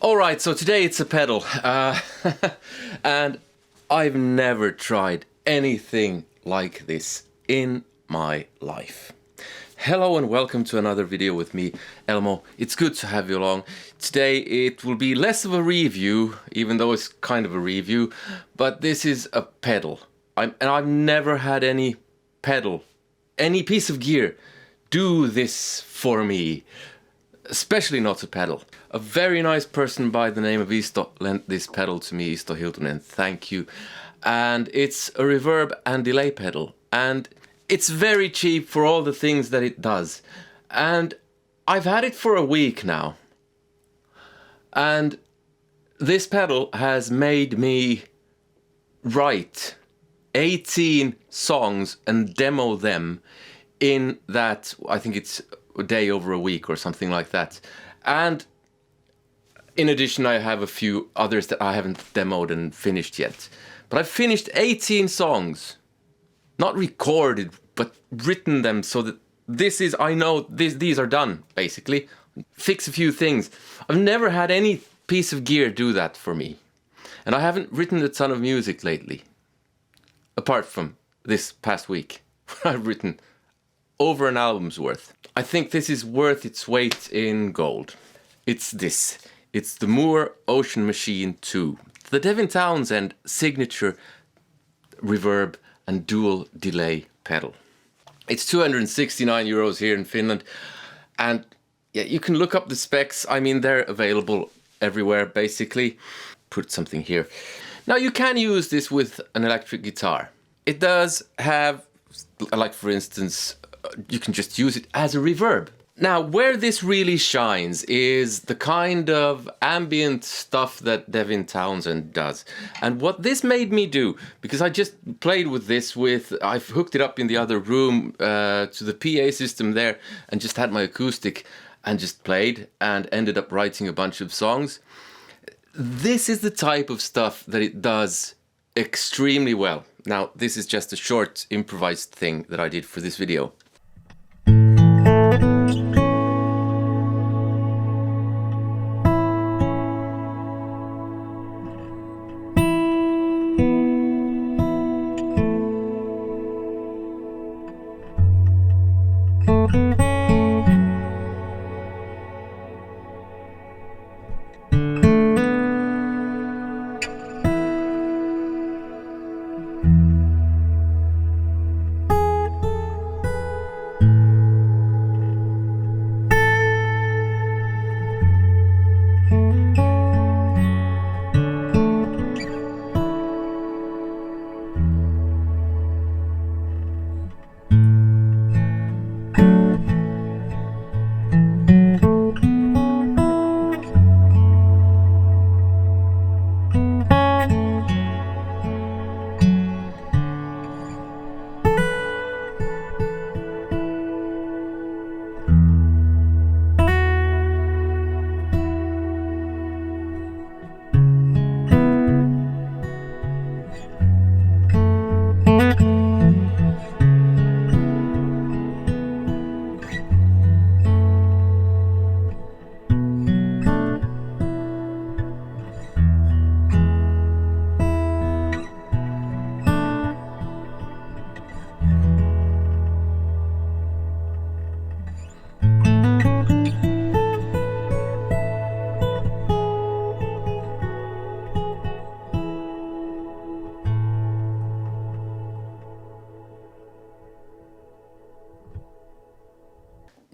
Alright, so today it's a pedal, and I've never tried anything like this in my life. Hello and welcome to another video with me, Elmo. It's good to have you along. Today it will be less of a review, even though it's kind of a review, but this is a pedal. And I've never had any pedal, any piece of gear do this for me. Especially not a pedal. A very nice person by the name of Isto lent this pedal to me, Isto Hiltunen, thank you. And it's a reverb and delay pedal. And it's very cheap for all the things that it does. And I've had it for a week now. And this pedal has made me write 18 songs and demo them in that, I think it's a day over a week or something like that. And in addition, I have a few others that I haven't demoed and finished yet. But I've finished 18 songs. Not recorded, but written them so that this is, I know these are done, basically. Fix a few things. I've never had any piece of gear do that for me. And I haven't written a ton of music lately. Apart from this past week, where I've written over an album's worth. I think this is worth its weight in gold. It's this. It's the Moore Ocean Machine 2. The Devin Townsend signature reverb and dual delay pedal. It's 269 euros here in Finland. And yeah, you can look up the specs. I mean, they're available everywhere, basically. Put something here. Now, you can use this with an electric guitar. It does have, like for instance, you can just use it as a reverb. Now, where this really shines is the kind of ambient stuff that Devin Townsend does. And what this made me do, because I just played with this I've hooked it up in the other room to the PA system there and just had my acoustic and just played and ended up writing a bunch of songs. This is the type of stuff that it does extremely well. Now, this is just a short improvised thing that I did for this video.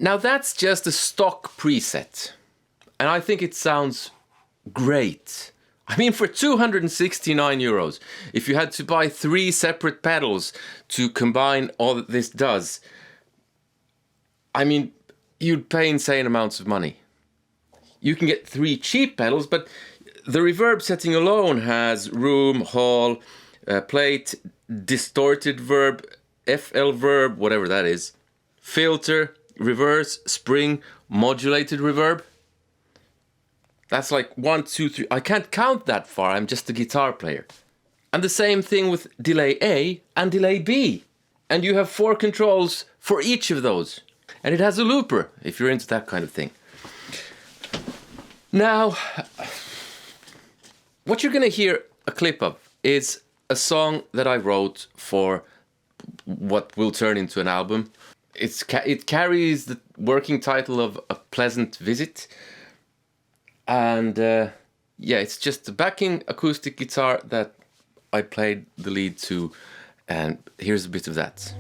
Now that's just a stock preset, and I think it sounds great. I mean, for 269 euros, if you had to buy 3 separate pedals to combine all that this does, I mean, you'd pay insane amounts of money. You can get 3 cheap pedals, but the reverb setting alone has room, hall, plate, distorted verb, FL verb, whatever that is, filter, reverse, spring, modulated reverb. That's like 1, 2, 3. I can't count that far. I'm just a guitar player. And the same thing with delay A and delay B. And you have 4 controls for each of those. And it has a looper, if you're into that kind of thing. Now, What you're going to hear a clip of is a song that I wrote for what will turn into an album. It carries the working title of A Pleasant Visit. And yeah, it's just a backing acoustic guitar that I played the lead to. And here's a bit of that.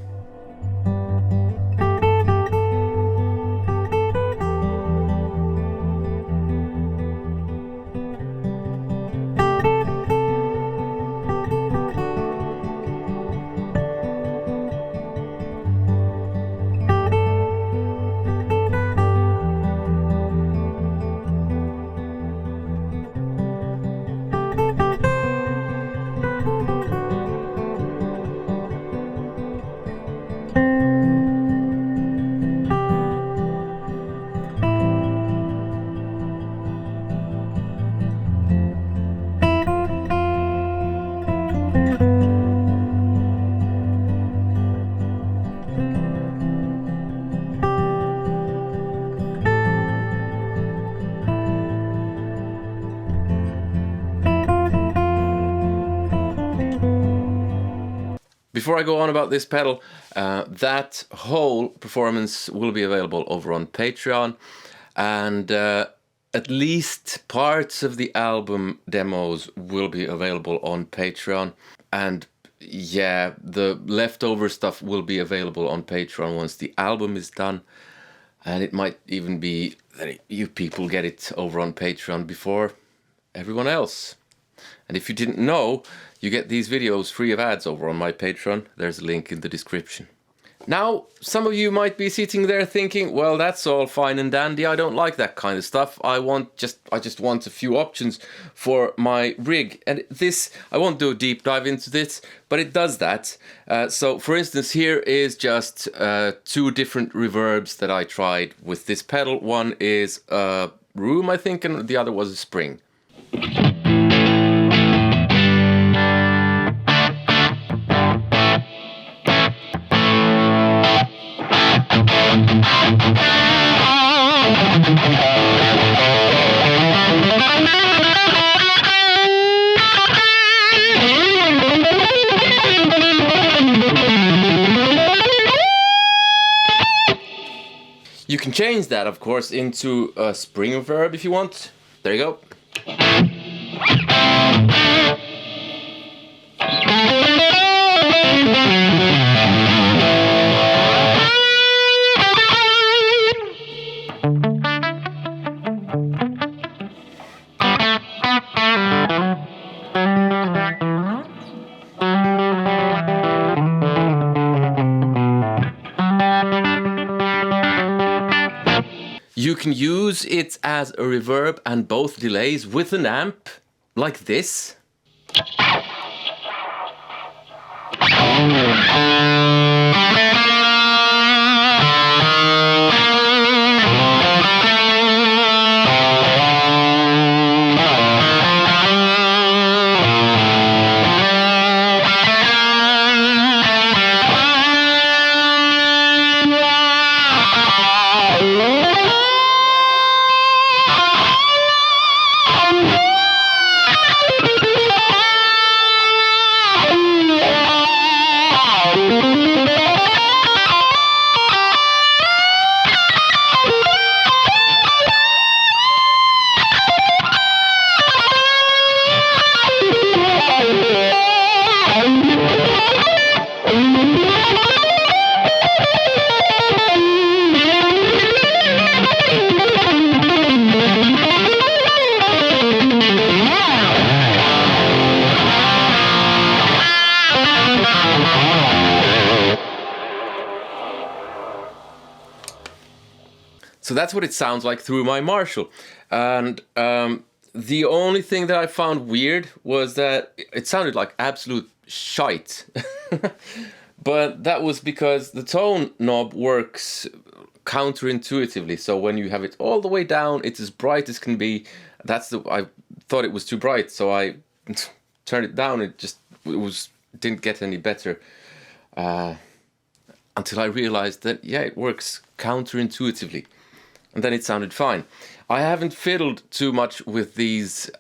Before I go on about this pedal, that whole performance will be available over on Patreon, and at least parts of the album demos will be available on Patreon. And yeah, the leftover stuff will be available on Patreon once the album is done. And it might even be that you people get it over on Patreon before everyone else. And if you didn't know, you get these videos free of ads over on my Patreon. There's a link in the description. Now, some of you might be sitting there thinking, well, that's all fine and dandy. I don't like that kind of stuff. I just want a few options for my rig. And this, I won't do a deep dive into this, but it does that. So for instance, here is just 2 different reverbs that I tried with this pedal. One is a room, I think, and the other was a spring. You can change that, of course, into a spring reverb if you want. There you go. You can use it as a reverb and both delays with an amp, like this. So that's what it sounds like through my Marshall. And the only thing that I found weird was that it sounded like absolute shite. But that was because the tone knob works counterintuitively. So when you have it all the way down, it's as bright as can be. I thought it was too bright, so I turned it down. It didn't get any better until I realized that, yeah, it works counterintuitively. And then it sounded fine. I haven't fiddled too much with these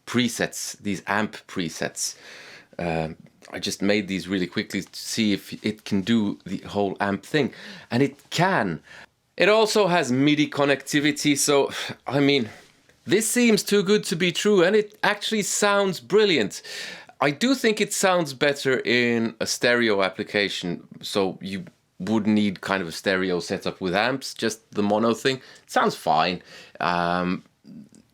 presets, these amp presets. I just made these really quickly to see if it can do the whole amp thing, and it can. It also has MIDI connectivity, so I mean, this seems too good to be true, and it actually sounds brilliant. I do think it sounds better in a stereo application, so you would need kind of a stereo setup with amps. Just the mono thing, it sounds fine.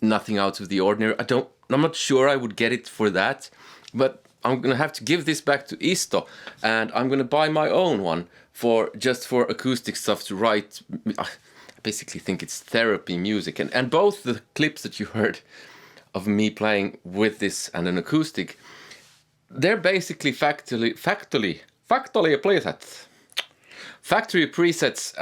Nothing out of the ordinary. I'm not sure I would get it for that, but I'm gonna have to give this back to Isto, and I'm gonna buy my own one for acoustic stuff to write. I basically think it's therapy music, and both the clips that you heard of me playing with this and an acoustic, they're basically factory presets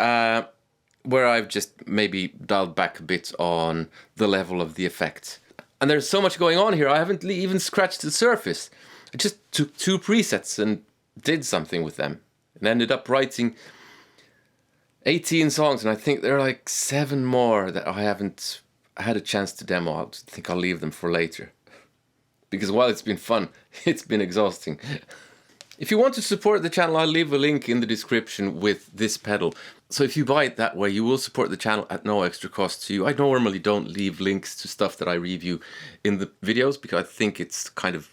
where I've just maybe dialed back a bit on the level of the effect. And there's so much going on here, I haven't even scratched the surface. I just took 2 presets and did something with them, and ended up writing 18 songs, and I think there are like 7 more that I haven't had a chance to demo out. I think I'll leave them for later. Because while it's been fun, it's been exhausting. If you want to support the channel, I'll leave a link in the description with this pedal. So if you buy it that way, you will support the channel at no extra cost to you. I normally don't leave links to stuff that I review in the videos because I think it's kind of,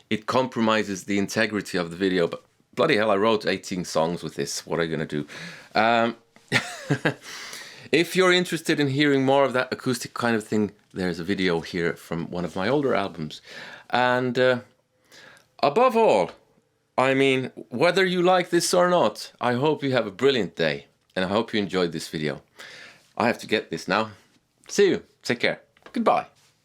it compromises the integrity of the video. But bloody hell, I wrote 18 songs with this. What are you going to do? If you're interested in hearing more of that acoustic kind of thing, there's a video here from one of my older albums. And above all, I mean, whether you like this or not, I hope you have a brilliant day, and I hope you enjoyed this video. I have to get this now. See you. Take care. Goodbye.